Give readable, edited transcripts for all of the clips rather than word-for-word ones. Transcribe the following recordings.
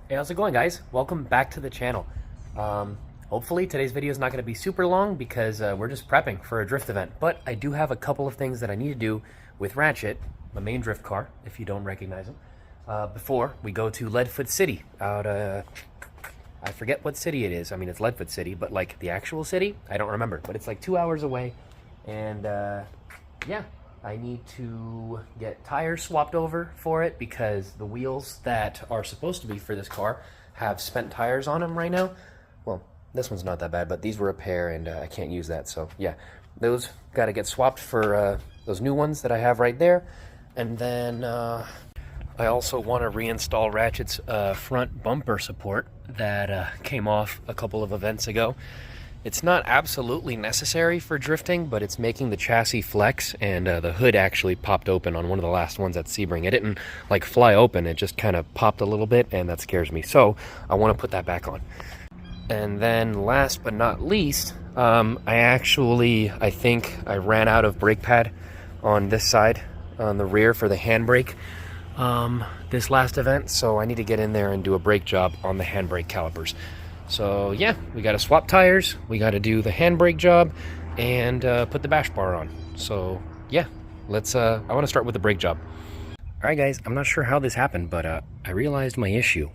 Hey, how's it going, guys? Welcome back to the channel. Hopefully today's video is not going to be super long because we're just prepping for a drift event. But I do have a couple of things that I need to do with Ratchet, my main drift car, if you don't recognize him, before we go to Leadfoot City out, I forget what city it is. I mean, it's Leadfoot City, but like the actual city, I don't remember. But it's like 2 hours away, and yeah. I need to get tires swapped over for it because the wheels that are supposed to be for this car have spent tires on them right now. Well, this one's not that bad, but these were a pair and I can't use that. So yeah, those got to get swapped for those new ones that I have right there. And then I also want to reinstall Ratchet's front bumper support that came off a couple of events ago. It's not absolutely necessary for drifting, but it's making the chassis flex, and the hood actually popped open on one of the last ones at Sebring. It didn't like fly open, it just kind of popped a little bit, and that scares me. So I want to put that back on. And then last but not least, I think I ran out of brake pad on this side, on the rear for the handbrake this last event. So I need to get in there and do a brake job on the handbrake calipers. So yeah, we got to swap tires, we got to do the handbrake job, and put the bash bar on. So yeah, let's, I want to start with the brake job. Alright guys, I'm not sure how this happened, but I realized my issue.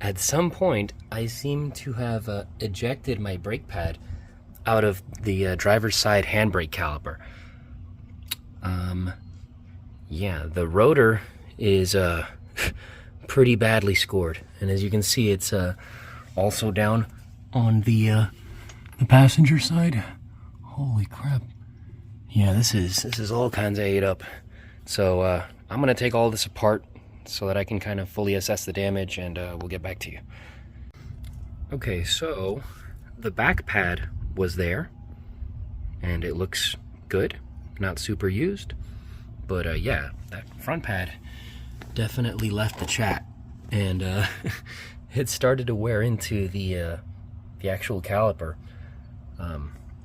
At some point, I seem to have ejected my brake pad out of the driver's side handbrake caliper. Yeah, the rotor is pretty badly scored, and as you can see, it's also down on the passenger side. Holy crap. Yeah, this is all kinds of ate up. So I'm gonna take all this apart so that I can kind of fully assess the damage, and we'll get back to you. Okay, so the back pad was there and it looks good, not super used, but yeah, that front pad definitely left the chat, and it started to wear into the actual caliper.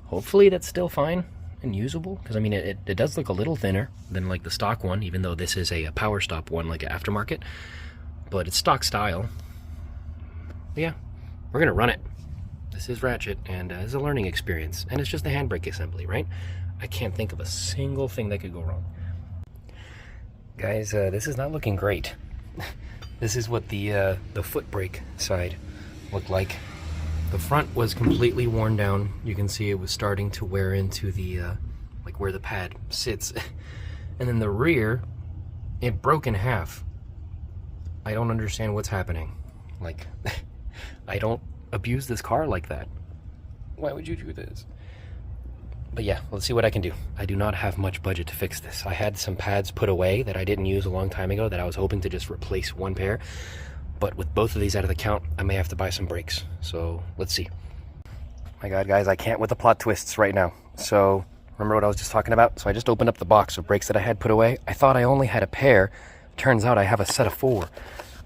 Hopefully that's still fine and usable, because I mean it does look a little thinner than like the stock one, even though this is a power stop one, like an aftermarket, but it's stock style. But yeah, we're gonna run it. This is Ratchet, and it's a learning experience, and it's just a handbrake assembly, right? I can't think of a single thing that could go wrong. Guys, this is not looking great. This is what the foot brake side looked like. The front was completely worn down. You can see it was starting to wear into the, like where the pad sits. And then the rear, it broke in half. I don't understand what's happening. Like, I don't abuse this car like that. Why would you do this? But yeah, let's see what I can do. I do not have much budget to fix this. I had some pads put away that I didn't use a long time ago that I was hoping to just replace one pair. But with both of these out of the count, I may have to buy some brakes. So let's see. My God, guys, I can't with the plot twists right now. So remember what I was just talking about? So I just opened up the box of brakes that I had put away. I thought I only had a pair. Turns out I have a set of 4.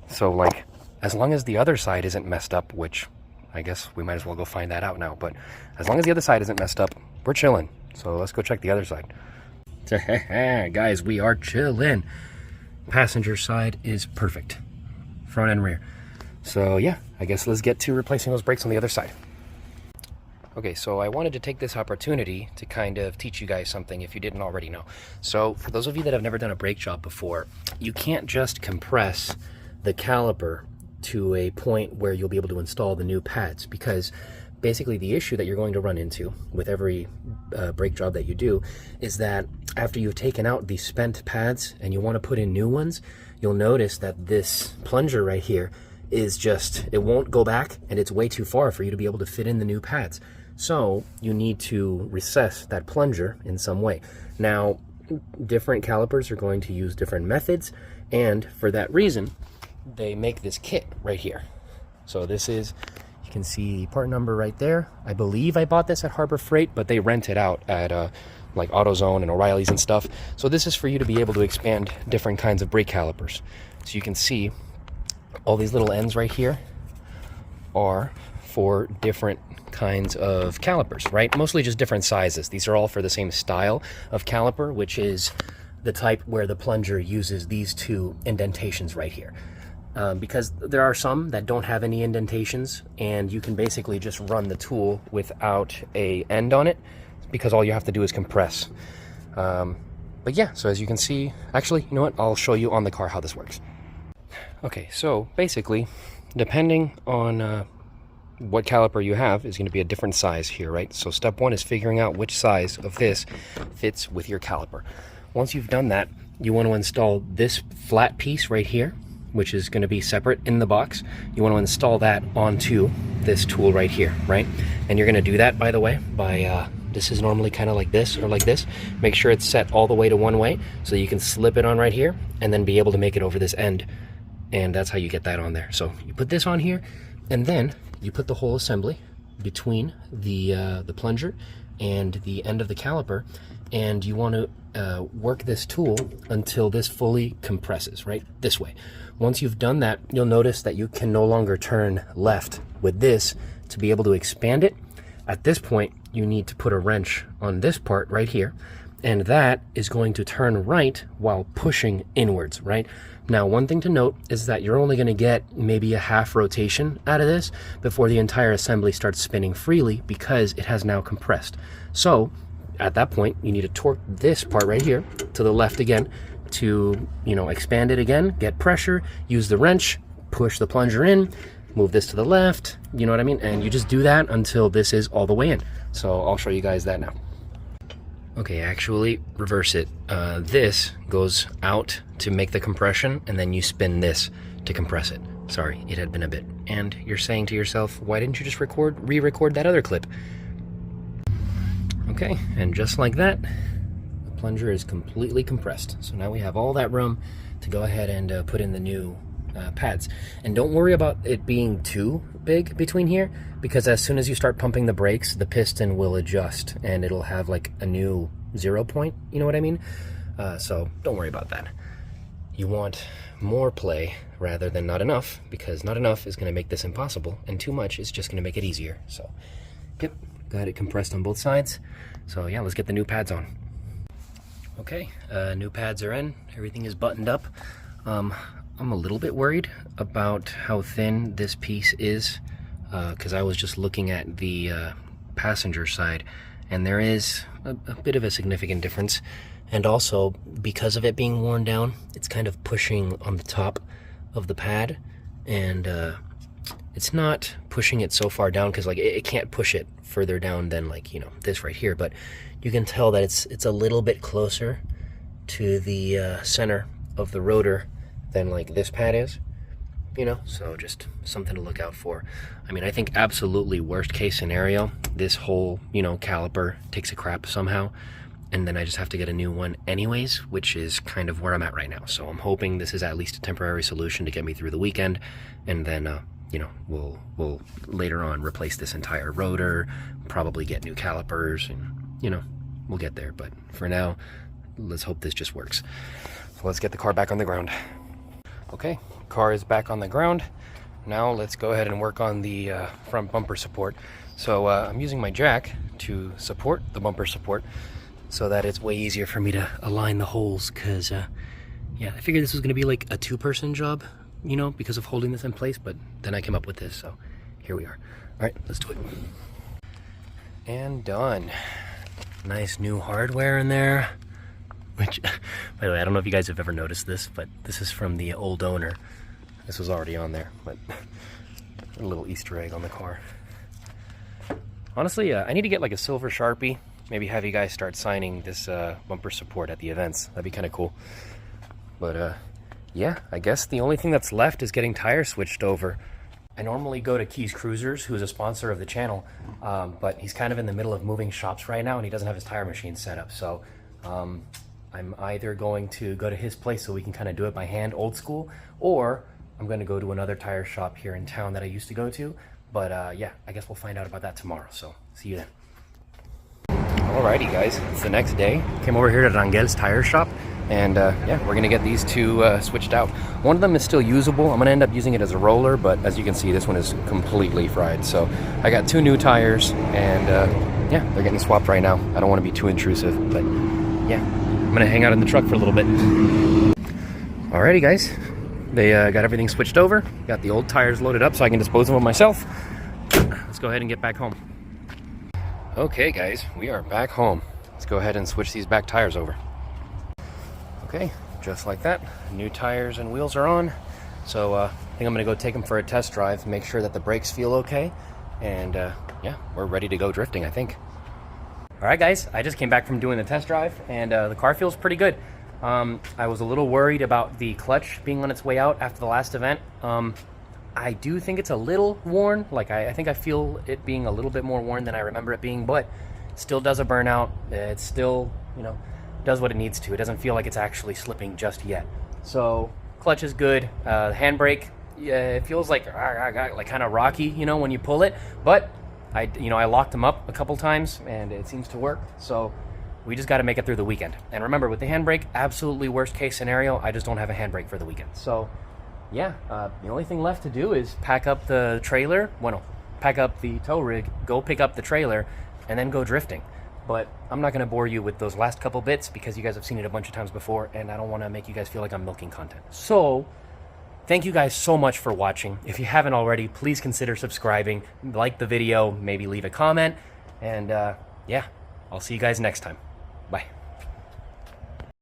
So like, as long as the other side isn't messed up, which I guess we might as well go find that out now. But as long as the other side isn't messed up, we're chilling. So let's go check the other side. Guys, we are chilling. Passenger side is perfect. Front and rear. So yeah, I guess let's get to replacing those brakes on the other side. Okay, so I wanted to take this opportunity to kind of teach you guys something if you didn't already know. So for those of you that have never done a brake job before, you can't just compress the caliper to a point where you'll be able to install the new pads, because basically the issue that you're going to run into with every brake job that you do is that after you've taken out the spent pads and you want to put in new ones, you'll notice that this plunger right here is just, it won't go back, and it's way too far for you to be able to fit in the new pads. So you need to recess that plunger in some way. Now, different calipers are going to use different methods, and for that reason, they make this kit right here. So this is, you can see the part number right there. I believe I bought this at Harbor Freight, but they rent it out at like AutoZone and O'Reilly's and stuff. So this is for you to be able to expand different kinds of brake calipers. So you can see all these little ends right here are for different kinds of calipers, right? Mostly just different sizes. These are all for the same style of caliper, which is the type where the plunger uses these two indentations right here. because there are some that don't have any indentations, and you can basically just run the tool without a end on it, because all you have to do is compress. But yeah, so as you can see, actually, you know what? I'll show you on the car how this works. Okay, so basically, depending on what caliper you have is going to be a different size here, right? So step one is figuring out which size of this fits with your caliper. Once you've done that, you want to install this flat piece right here, which is going to be separate in the box. You want to install that onto this tool right here, right? And you're going to do that, by the way, by this is normally kind of like this or like this. Make sure it's set all the way to one way so you can slip it on right here and then be able to make it over this end. And that's how you get that on there. So you put this on here, and then you put the whole assembly between the plunger and the end of the caliper, and you want to work this tool until this fully compresses, right? This way. Once you've done that, you'll notice that you can no longer turn left with this to be able to expand it. At this point, you need to put a wrench on this part right here, and that is going to turn right while pushing inwards, right? Now, one thing to note is that you're only going to get maybe a half rotation out of this before the entire assembly starts spinning freely, because it has now compressed. So at that point, you need to torque this part right here to the left again to, expand it again, get pressure, use the wrench, push the plunger in, move this to the left, you know what I mean? And you just do that until this is all the way in. So I'll show you guys that now. Okay, actually, reverse it. This goes out to make the compression, and then you spin this to compress it. Sorry, it had been a bit. And you're saying to yourself, why didn't you just re-record that other clip? Okay, and just like that, the plunger is completely compressed. So now we have all that room to go ahead and put in the new pads. And don't worry about it being too big between here, because as soon as you start pumping the brakes, the piston will adjust and it'll have like a new 0 point, you know what I mean? So don't worry about that. You want more play rather than not enough, because not enough is going to make this impossible, and too much is just going to make it easier. So yep, got it compressed on both sides. So yeah, let's get the new pads on. Okay, new pads are in, everything is buttoned up. I'm a little bit worried about how thin this piece is, because I was just looking at the passenger side, and there is a bit of a significant difference. And also, because of it being worn down, it's kind of pushing on the top of the pad, and it's not pushing it so far down, because like it can't push it further down than like, this right here, but you can tell that it's a little bit closer to the center of the rotor than like this pad is, so just something to look out for. I mean, I think absolutely worst case scenario, this whole, caliper takes a crap somehow, and then I just have to get a new one anyways, which is kind of where I'm at right now. So I'm hoping this is at least a temporary solution to get me through the weekend, and then we'll later on replace this entire rotor, probably get new calipers, and we'll get there. But for now, let's hope this just works. So let's get the car back on the ground. Okay, car is back on the ground. Now let's go ahead and work on the front bumper support. So I'm using my jack to support the bumper support so that it's way easier for me to align the holes, because yeah, I figured this was going to be like a two-person job, because of holding this in place, but then I came up with this, so here we are. All right, let's do it. And done. Nice new hardware in there. Which, by the way, I don't know if you guys have ever noticed this, but this is from the old owner. This was already on there, but a little Easter egg on the car. Honestly, I need to get like a silver Sharpie. Maybe have you guys start signing this bumper support at the events. That'd be kind of cool. But yeah, I guess the only thing that's left is getting tires switched over. I normally go to Keys Cruisers, who's a sponsor of the channel, but he's kind of in the middle of moving shops right now, and he doesn't have his tire machine set up. So I'm either going to go to his place so we can kind of do it by hand, old school, or I'm going to go to another tire shop here in town that I used to go to. But yeah, I guess we'll find out about that tomorrow. So see you then. Alrighty guys, it's the next day. Came over here to Rangel's tire shop, and yeah, we're gonna get these two switched out. One of them is still usable. I'm gonna end up using it as a roller, but as you can see, this one is completely fried. So I got two new tires, and yeah, they're getting swapped right now. I don't want to be too intrusive, but yeah, I'm gonna hang out in the truck for a little bit. Alrighty guys, They got everything switched over. Got the old tires loaded up so I can dispose of them myself. Let's go ahead and get back home. Okay guys, we are back home. Let's go ahead and switch these back tires over. Okay, just like that. New tires and wheels are on. So I think I'm gonna go take them for a test drive, make sure that the brakes feel okay. And yeah, we're ready to go drifting, I think. All right guys, I just came back from doing the test drive and the car feels pretty good. I was a little worried about the clutch being on its way out after the last event. I do think it's a little worn. Like I think I feel it being a little bit more worn than I remember it being, but still does a burnout. It still, you know, does what it needs to. It doesn't feel like it's actually slipping just yet. So clutch is good. Handbrake, yeah, it feels like kind of rocky, you know, when you pull it, but I locked them up a couple times and it seems to work. So we just got to make it through the weekend. And remember, with the handbrake, absolutely worst case scenario, I just don't have a handbrake for the weekend. So yeah, the only thing left to do is pack up the trailer, pack up the tow rig, go pick up the trailer, and then go drifting. But I'm not going to bore you with those last couple bits because you guys have seen it a bunch of times before, and I don't want to make you guys feel like I'm milking content. So thank you guys so much for watching. If you haven't already, please consider subscribing, like the video, maybe leave a comment, and yeah, I'll see you guys next time. Bye.